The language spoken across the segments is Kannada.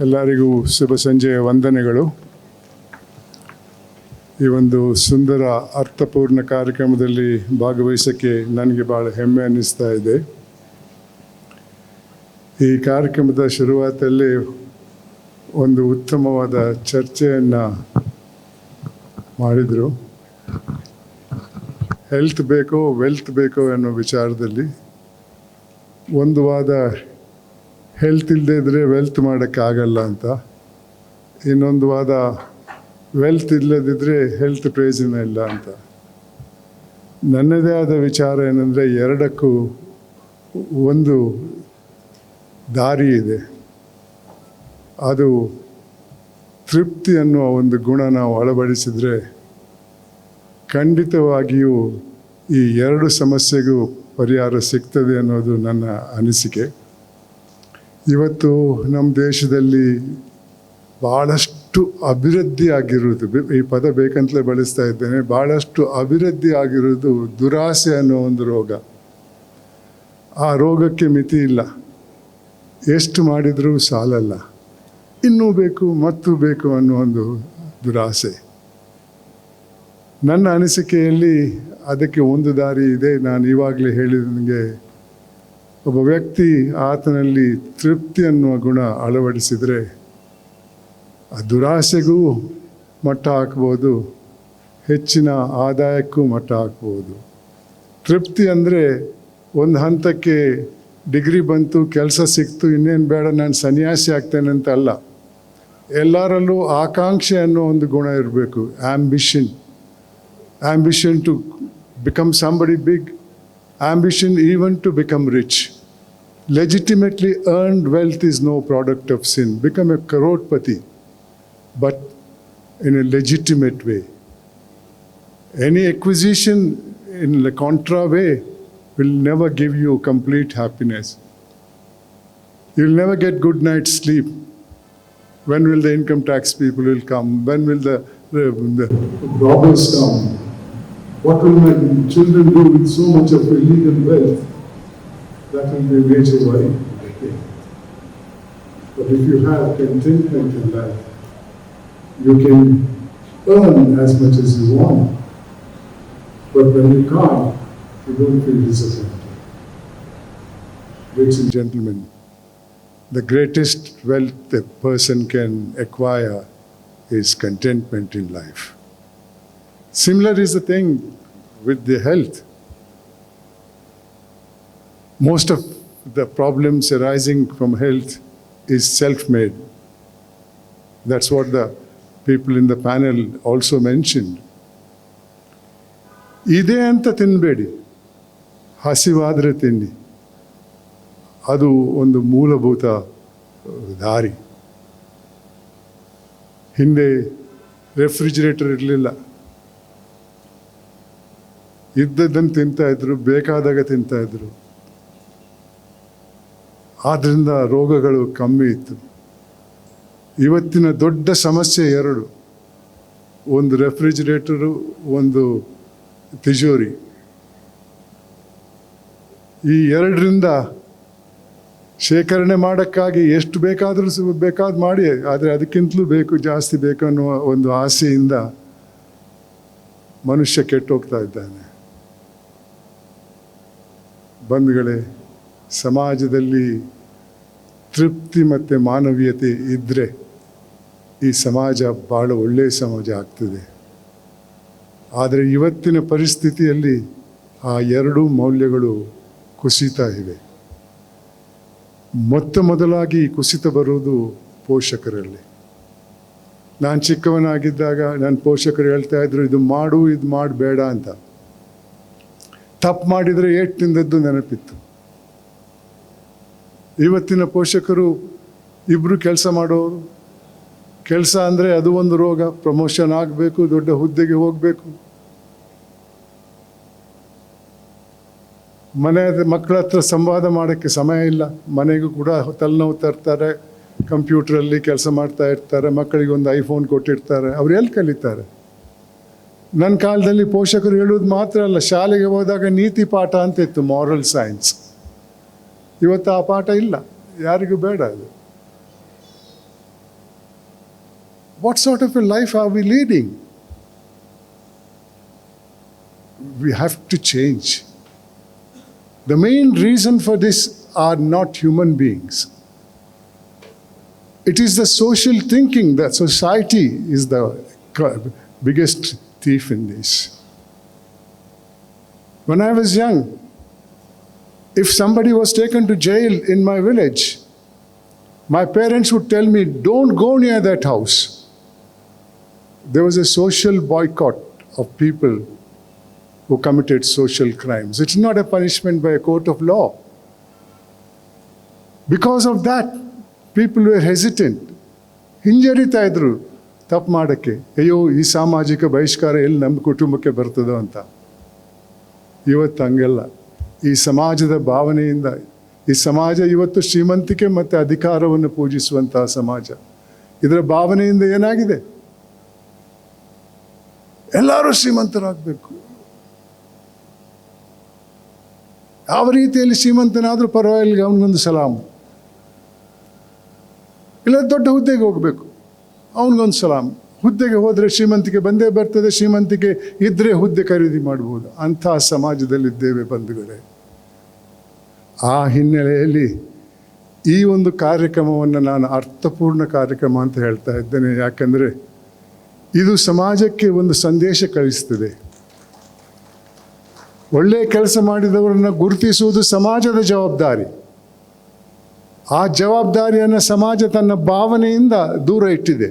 ಎಲ್ಲರಿಗೂ ಶುಭ ಸಂಜೆಯ ವಂದನೆಗಳು. ಈ ಒಂದು ಸುಂದರ ಅರ್ಥಪೂರ್ಣ ಕಾರ್ಯಕ್ರಮದಲ್ಲಿ ಭಾಗವಹಿಸೋಕ್ಕೆ ನನಗೆ ಭಾಳ ಹೆಮ್ಮೆ ಅನ್ನಿಸ್ತಾ ಇದೆ. ಈ ಕಾರ್ಯಕ್ರಮದ ಶುರುವಾತಲ್ಲಿ ಒಂದು ಉತ್ತಮವಾದ ಚರ್ಚೆಯನ್ನು ಮಾಡಿದರು. ಹೆಲ್ತ್ ಬೇಕೋ ವೆಲ್ತ್ ಬೇಕೋ ಅನ್ನೋ ವಿಚಾರದಲ್ಲಿ ಒಂದು ವಾದ ಹೆಲ್ತ್ ಇಲ್ಲದೇ ಇದ್ದರೆ ವೆಲ್ತ್ ಮಾಡೋಕ್ಕಾಗಲ್ಲ ಅಂತ, ಇನ್ನೊಂದು ವಾದ ವೆಲ್ತ್ ಇಲ್ಲದಿದ್ದರೆ ಹೆಲ್ತ್ ಪ್ರಯೋಜನ ಇಲ್ಲ ಅಂತ. ನನ್ನದೇ ಆದ ವಿಚಾರ ಏನಂದರೆ ಎರಡಕ್ಕೂ ಒಂದು ದಾರಿ ಇದೆ. ಅದು ತೃಪ್ತಿ ಅನ್ನುವ ಒಂದು ಗುಣ ನಾವು ಅಳವಡಿಸಿದರೆ ಖಂಡಿತವಾಗಿಯೂ ಈ ಎರಡು ಸಮಸ್ಯೆಗೂ ಪರಿಹಾರ ಸಿಗ್ತದೆ ಅನ್ನೋದು ನನ್ನ ಅನಿಸಿಕೆ. ಇವತ್ತು ನಮ್ಮ ದೇಶದಲ್ಲಿ ಭಾಳಷ್ಟು ಅಭಿವೃದ್ಧಿ ಆಗಿರೋದು, ಈ ಪದ ಬೇಕಂತಲೇ ಬಳಸ್ತಾ ಇದ್ದೇನೆ, ಭಾಳಷ್ಟು ಅಭಿವೃದ್ಧಿ ಆಗಿರೋದು ದುರಾಸೆ ಅನ್ನೋ ಒಂದು ರೋಗ. ಆ ರೋಗಕ್ಕೆ ಮಿತಿ ಇಲ್ಲ, ಎಷ್ಟು ಮಾಡಿದರೂ ಸಾಲಲ್ಲ, ಇನ್ನೂ ಬೇಕು ಮತ್ತು ಬೇಕು ಅನ್ನೋ ಒಂದು ದುರಾಸೆ. ನನ್ನ ಅನಿಸಿಕೆಯಲ್ಲಿ ಅದಕ್ಕೆ ಒಂದು ದಾರಿ ಇದೆ. ನಾನು ಇವಾಗಲೇ ಹೇಳಿದಂಗೆ ಒಬ್ಬ ವ್ಯಕ್ತಿ ಆತನಲ್ಲಿ ತೃಪ್ತಿ ಅನ್ನುವ ಗುಣ ಅಳವಡಿಸಿದರೆ ಆ ದುರಾಸೆಗೂ ಮಟ್ಟ ಹಾಕ್ಬೋದು, ಹೆಚ್ಚಿನ ಆದಾಯಕ್ಕೂ ಮಟ್ಟ ಹಾಕ್ಬೋದು. ತೃಪ್ತಿ ಅಂದರೆ ಒಂದು ಹಂತಕ್ಕೆ ಡಿಗ್ರಿ ಬಂತು, ಕೆಲಸ ಸಿಕ್ತು, ಇನ್ನೇನು ಬೇಡ ನಾನು ಸನ್ಯಾಸಿ ಆಗ್ತೇನೆ ಅಂತ ಅಲ್ಲ. ಎಲ್ಲರಲ್ಲೂ ಆಕಾಂಕ್ಷೆ ಅನ್ನೋ ಒಂದು ಗುಣ ಇರಬೇಕು. Ambition to become somebody big, ambition even to become rich. Legitimately earned wealth is no product of sin. Become a crorepati, but in a legitimate way. Any acquisition in a contra way will never give you complete happiness. You'll never get good night's sleep. When will the income tax people will come? When will the robbers come? What will my children do with so much of illegal wealth? That will be a major worry. But if you have contentment in life, you can earn as much as you want. But when you can't, you don't feel disappointed. Ladies and gentlemen, the greatest wealth a person can acquire is contentment in life. Similar is the thing with the health. Most of the problems arising from health is self-made. That's what the people in the panel also mentioned. ಇದೆ ಅಂತ ತಿನ್ನಬೇಡಿ, ಹಸಿವಾದರೆ ತಿನ್ನಿ. ಅದು ಒಂದು ಮೂಲಭೂತ ದಾರಿ. ಹಿಂದೆ ರೆಫ್ರಿಜಿರೇಟರ್ ಇರಲಿಲ್ಲ, ಇದ್ದದ್ದನ್ನು ತಿಂತಾಯಿದ್ರು, ಬೇಕಾದಾಗ ತಿಂತಾಯಿದ್ರು. ಆದ್ದರಿಂದ ರೋಗಗಳು ಕಮ್ಮಿ ಇತ್ತು. ಇವತ್ತಿನ ದೊಡ್ಡ ಸಮಸ್ಯೆ ಎರಡು, ಒಂದು ರೆಫ್ರಿಜಿರೇಟರು, ಒಂದು ತಿಜೋರಿ. ಈ ಎರಡರಿಂದ ಶೇಖರಣೆ ಮಾಡೋಕ್ಕಾಗಿ ಎಷ್ಟು ಬೇಕಾದರೂ ಬೇಕಾದ ಮಾಡಿ, ಆದರೆ ಅದಕ್ಕಿಂತಲೂ ಬೇಕು, ಜಾಸ್ತಿ ಬೇಕು ಅನ್ನುವ ಒಂದು ಆಸೆಯಿಂದ ಮನುಷ್ಯ ಕೆಟ್ಟೋಗ್ತಾ ಇದ್ದಾನೆ. ಬಂಧುಗಳೇ, ಸಮಾಜದಲ್ಲಿ ತೃಪ್ತಿ ಮತ್ತು ಮಾನವೀಯತೆ ಇದ್ದರೆ ಈ ಸಮಾಜ ಭಾಳ ಒಳ್ಳೆಯ ಸಮಾಜ ಆಗ್ತದೆ. ಆದರೆ ಇವತ್ತಿನ ಪರಿಸ್ಥಿತಿಯಲ್ಲಿ ಆ ಎರಡೂ ಮೌಲ್ಯಗಳು ಕುಸಿತಾ ಇವೆ. ಮೊದಲಾಗಿ ಕುಸಿತ ಬರುವುದು ಪೋಷಕರಲ್ಲಿ. ನಾನು ಚಿಕ್ಕವನಾಗಿದ್ದಾಗ ನನ್ನ ಪೋಷಕರು ಹೇಳ್ತಾ ಇದ್ರು, ಇದು ಮಾಡು, ಇದು ಮಾಡಬೇಡ ಅಂತ. ತಪ್ಪು ಮಾಡಿದರೆ ಏಟು ತಿಂದದ್ದು ನೆನಪಿತ್ತು. ಇವತ್ತಿನ ಪೋಷಕರು ಇಬ್ಬರು ಕೆಲಸ ಮಾಡೋರು. ಕೆಲಸ ಅಂದರೆ ಅದು ಒಂದು ರೋಗ. ಪ್ರಮೋಷನ್ ಆಗಬೇಕು, ದೊಡ್ಡ ಹುದ್ದೆಗೆ ಹೋಗಬೇಕು. ಮಕ್ಕಳ ಹತ್ರ ಸಂವಾದ ಮಾಡೋಕ್ಕೆ ಸಮಯ ಇಲ್ಲ. ಮನೆಗೂ ಕೂಡ ತಲೆನೋವು ತರ್ತಾರೆ, ಕಂಪ್ಯೂಟ್ರಲ್ಲಿ ಕೆಲಸ ಮಾಡ್ತಾ ಇರ್ತಾರೆ, ಮಕ್ಕಳಿಗೆ ಒಂದು ಐಫೋನ್ ಕೊಟ್ಟಿರ್ತಾರೆ. ಅವ್ರು ಎಲ್ಲಿ ಕಲಿತಾರೆ? ನನ್ನ ಕಾಲದಲ್ಲಿ ಪೋಷಕರು ಹೇಳೋದು ಮಾತ್ರ ಅಲ್ಲ, ಶಾಲೆಗೆ ಹೋದಾಗ ನೀತಿ ಪಾಠ ಅಂತ ಇತ್ತು, ಮಾರಲ್ ಸೈನ್ಸ್. ಇವತ್ತು ಆ ಪಾಠ ಇಲ್ಲ, ಯಾರಿಗೂ ಬೇಡ ಅದು. What sort of a life are we leading? We have to change. The main reason for this are not human beings. It is the social thinking that society is the biggest thief in this. When I was young, if somebody was taken to jail in my village, my parents would tell me, don't go near that house. There was a social boycott of people who committed social crimes. It's not a punishment by a court of law. Because of that, people were hesitant. ಹಿಂಜರಿತಾ ಇದ್ರು ತಪ್ಪು ಮಾಡೋಕ್ಕೆ. ಅಯ್ಯೋ, ಈ ಸಾಮಾಜಿಕ ಬಹಿಷ್ಕಾರ ಎಲ್ಲಿ ನಮ್ಮ ಕುಟುಂಬಕ್ಕೆ ಬರ್ತದೋ ಅಂತ. ಇವತ್ತು ಹಂಗೆಲ್ಲ. ಈ ಸಮಾಜದ ಭಾವನೆಯಿಂದ, ಈ ಸಮಾಜ ಇವತ್ತು ಶ್ರೀಮಂತಿಕೆ ಮತ್ತು ಅಧಿಕಾರವನ್ನು ಪೂಜಿಸುವಂತಹ ಸಮಾಜ. ಇದರ ಭಾವನೆಯಿಂದ ಏನಾಗಿದೆ? ಎಲ್ಲರೂ ಶ್ರೀಮಂತರಾಗಬೇಕು. ಯಾವ ರೀತಿಯಲ್ಲಿ ಶ್ರೀಮಂತನಾದರೂ ಪರವಾಗಿಲ್ಲ, ಅವನಿಗೊಂದು ಸಲಾಮು. ಇಲ್ಲ ದೊಡ್ಡ ಹುದ್ದೆಗೆ ಹೋಗಬೇಕು, ಅವನಿಗೊಂದು ಸಲಾಮ್. ಹುದ್ದೆಗೆ ಹೋದರೆ ಶ್ರೀಮಂತಿಕೆ ಬಂದೇ ಬರ್ತದೆ, ಶ್ರೀಮಂತಿಕೆ ಇದ್ದರೆ ಹುದ್ದೆ ಖರೀದಿ ಮಾಡ್ಬೋದು. ಅಂಥ ಸಮಾಜದಲ್ಲಿದ್ದೇವೆ ಬಂಧುಗಳೇ. ಆ ಹಿನ್ನೆಲೆಯಲ್ಲಿ ಈ ಒಂದು ಕಾರ್ಯಕ್ರಮವನ್ನು ನಾನು ಅರ್ಥಪೂರ್ಣ ಕಾರ್ಯಕ್ರಮ ಅಂತ ಹೇಳ್ತಾ ಇದ್ದೇನೆ. ಯಾಕಂದರೆ ಇದು ಸಮಾಜಕ್ಕೆ ಒಂದು ಸಂದೇಶ ಕಳಿಸ್ತದೆ. ಒಳ್ಳೆಯ ಕೆಲಸ ಮಾಡಿದವರನ್ನು ಗುರುತಿಸುವುದು ಸಮಾಜದ ಜವಾಬ್ದಾರಿ. ಆ ಜವಾಬ್ದಾರಿಯನ್ನು ಸಮಾಜ ತನ್ನ ಭಾವನೆಯಿಂದ ದೂರ ಇಟ್ಟಿದೆ.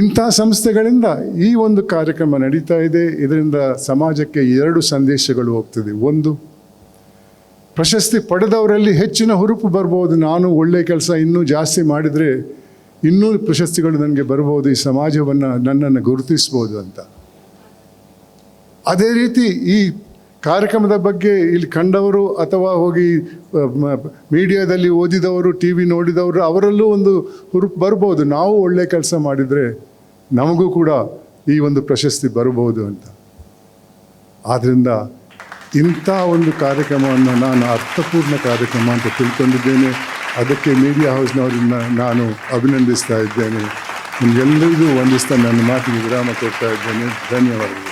ಇಂಥ ಸಂಸ್ಥೆಗಳಿಂದ ಈ ಒಂದು ಕಾರ್ಯಕ್ರಮ ನಡೀತಾ ಇದೆ. ಇದರಿಂದ ಸಮಾಜಕ್ಕೆ 2 ಸಂದೇಶಗಳು ಹೋಗ್ತದೆ. ಒಂದು, ಪ್ರಶಸ್ತಿ ಪಡೆದವರಲ್ಲಿ ಹೆಚ್ಚಿನ ಹುರುಪು ಬರ್ಬೋದು. ನಾನು ಒಳ್ಳೆಯ ಕೆಲಸ ಇನ್ನೂ ಜಾಸ್ತಿ ಮಾಡಿದರೆ ಇನ್ನೂ ಪ್ರಶಸ್ತಿಗಳು ನನಗೆ ಬರ್ಬೋದು, ಈ ಸಮಾಜವನ್ನು ನನ್ನನ್ನು ಗುರುತಿಸ್ಬೋದು ಅಂತ. ಅದೇ ರೀತಿ ಈ ಕಾರ್ಯಕ್ರಮದ ಬಗ್ಗೆ ಇಲ್ಲಿ ಕಂಡವರು ಅಥವಾ ಹೋಗಿ ಮೀಡಿಯಾದಲ್ಲಿ ಓದಿದವರು, ಟಿ ವಿ ನೋಡಿದವರು, ಅವರಲ್ಲೂ ಒಂದು ಹುರುಪು ಬರ್ಬೋದು. ನಾವು ಒಳ್ಳೆಯ ಕೆಲಸ ಮಾಡಿದರೆ ನಮಗೂ ಕೂಡ ಈ ಒಂದು ಪ್ರಶಸ್ತಿ ಬರ್ಬೋದು ಅಂತ. ಆದ್ದರಿಂದ ಇಂಥ ಒಂದು ಕಾರ್ಯಕ್ರಮವನ್ನು ನಾನು ಅರ್ಥಪೂರ್ಣ ಕಾರ್ಯಕ್ರಮ ಅಂತ ತಿಳ್ಕೊಂಡಿದ್ದೇನೆ. ಅದಕ್ಕೆ ಮೀಡಿಯಾ ಹೌಸ್ನವರನ್ನು ನಾನು ಅಭಿನಂದಿಸ್ತಾ ಇದ್ದೇನೆ. ನಿಮಗೆಲ್ಲರಿಗೂ ವಂದಿಸ್ತಾ ನನ್ನ ಮಾತಿಗೆ ವಿರಾಮ ಕೊಡ್ತಾ ಇದ್ದೇನೆ. ಧನ್ಯವಾದಗಳು.